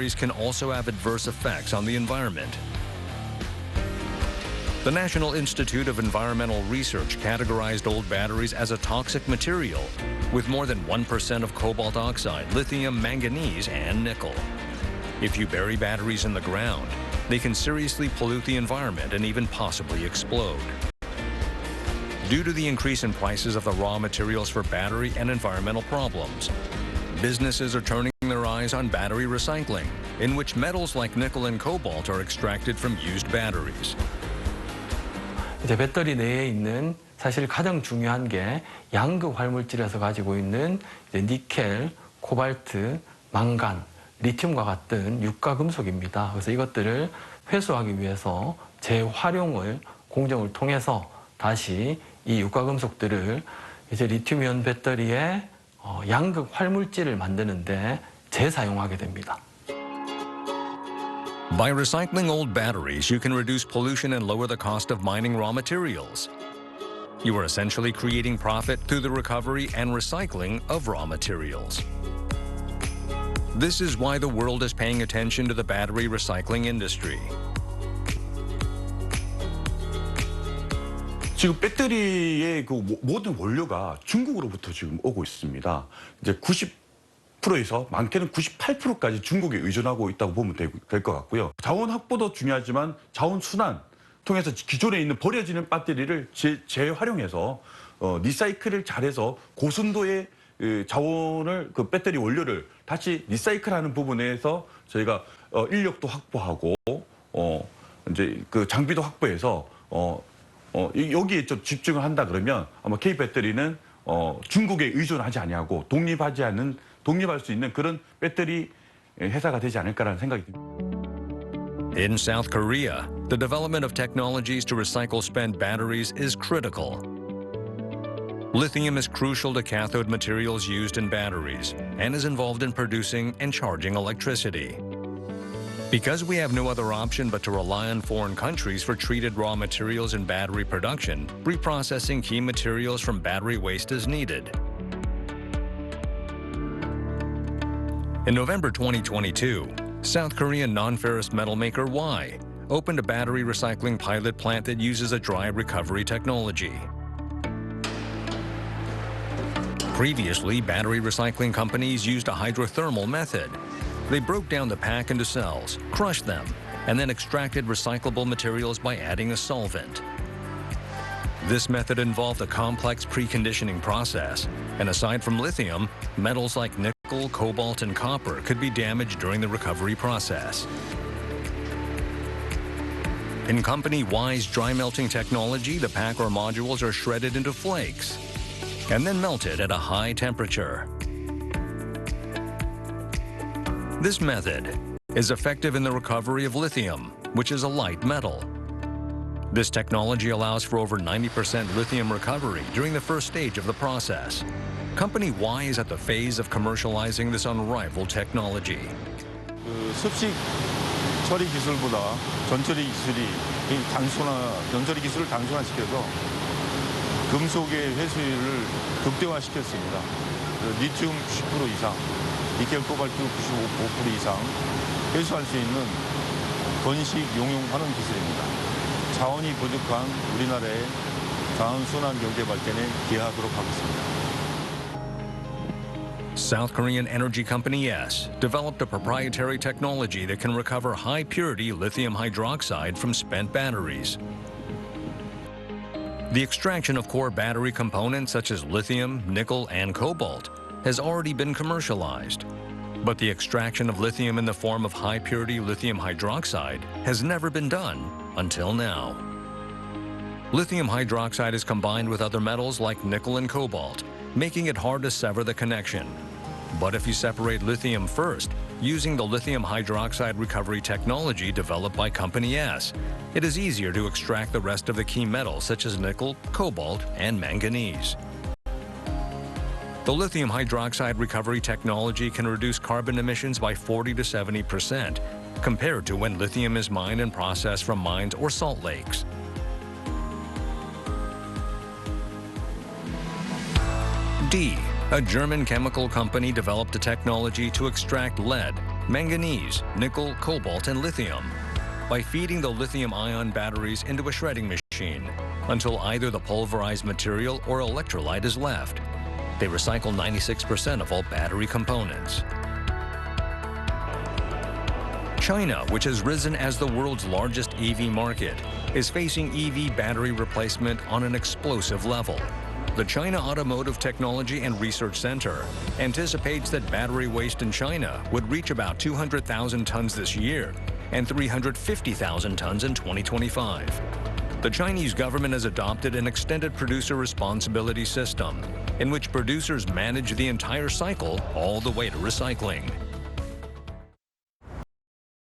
batteries can also have adverse effects on the environment. The National Institute of Environmental Research categorized old batteries as a toxic material with more than 1% of cobalt oxide, lithium, manganese, and nickel. If you bury batteries in the ground, they can seriously pollute the environment and even possibly explode. Due to the increase in prices of the raw materials for battery and environmental problems, businesses are turning their eyes on battery recycling, in which metals like nickel and cobalt are extracted from used batteries. 이제 배터리 내에 있는 사실 가장 중요한 게 양극 활물질에서 가지고 있는 이제 니켈, 코발트, 망간, 리튬과 같은 유가 금속입니다. 그래서 이것들을 회수하기 위해서 재활용을 공정을 통해서 다시 이 유가 금속들을 이제 리튬이온 배터리의 양극 활물질을 만드는데 재사용하게 됩니다. By recycling old batteries, you can reduce pollution and lower the cost of mining raw materials. You are essentially creating profit through the recovery and recycling of raw materials. This is why the world is paying attention to the battery recycling industry. 지금 배터리의 그 모든 원료가 중국으로부터 지금 오고 있습니다. 이제 90%에서 많게는 98%까지 중국에 의존하고 있다고 보면 될 것 같고요. 자원 확보도 중요하지만 자원 순환 통해서 기존에 있는 버려지는 배터리를 재활용해서 리사이클을 잘해서 고순도의 자원을 그 배터리 원료를 다시 리사이클하는 부분에서 저희가 인력도 확보하고 이제 그 장비도 확보해서 여기에 좀 집중을 한다 그러면 아마 K 배터리는 중국에 의존하지 아니하고 독립할 수 있는 그런 배터리 회사가 되지 않을까라는 생각이 듭니다. In South Korea, the development of technologies to recycle spent batteries is critical. Lithium is crucial to cathode materials used in batteries and is involved in producing and charging electricity. Because we have no other option but to rely on foreign countries for treated raw materials in battery production, reprocessing key materials from battery waste is needed. In November 2022, South Korean non-ferrous metal maker Y opened a battery recycling pilot plant that uses a dry recovery technology. Previously, battery recycling companies used a hydrothermal method. They broke down the pack into cells, crushed them, and then extracted recyclable materials by adding a solvent. This method involved a complex preconditioning process, and aside from lithium, metals like nickel, cobalt, and copper could be damaged during the recovery process. In company Y's dry melting technology, the pack or modules are shredded into flakes and then melted at a high temperature. This method is effective in the recovery of lithium, which is a light metal. This technology allows for over 90% lithium recovery during the first stage of the process. Company Y is at the phase of commercializing this unrivaled technology. 습식 처리 기술보다 전처리 기술이 전처리 기술을 단순화시켜서 금속의 회수율을 극대화시켰습니다. 리튬 90% 이상, 니켈, 코발트 95% 이상 회수할 수 있는 건식 용융하는 기술입니다. 자원이 부족한 우리나라의 다음 순환 경제 발전에 기여하도록 하겠습니다. South Korean energy company S developed a proprietary technology that can recover high-purity lithium hydroxide from spent batteries. The extraction of core battery components such as lithium, nickel, and cobalt has already been commercialized. But the extraction of lithium in the form of high-purity lithium hydroxide has never been done until now. Lithium hydroxide is combined with other metals like nickel and cobalt, making it hard to sever the connection. But if you separate lithium first, using the lithium hydroxide recovery technology developed by Company S, it is easier to extract the rest of the key metals such as nickel, cobalt, and manganese. The lithium hydroxide recovery technology can reduce carbon emissions by 40 to 70% compared to when lithium is mined and processed from mines or salt lakes. D. A German chemical company developed a technology to extract lead, manganese, nickel, cobalt, and lithium by feeding the lithium-ion batteries into a shredding machine until either the pulverized material or electrolyte is left. They recycle 96% of all battery components. China, which has risen as the world's largest EV market, is facing EV battery replacement on an explosive level. The China Automotive Technology and Research Center anticipates that battery waste in China would reach about 200,000 tons this year and 350,000 tons in 2025. The Chinese government has adopted an extended producer responsibility system in which producers manage the entire cycle all the way to recycling.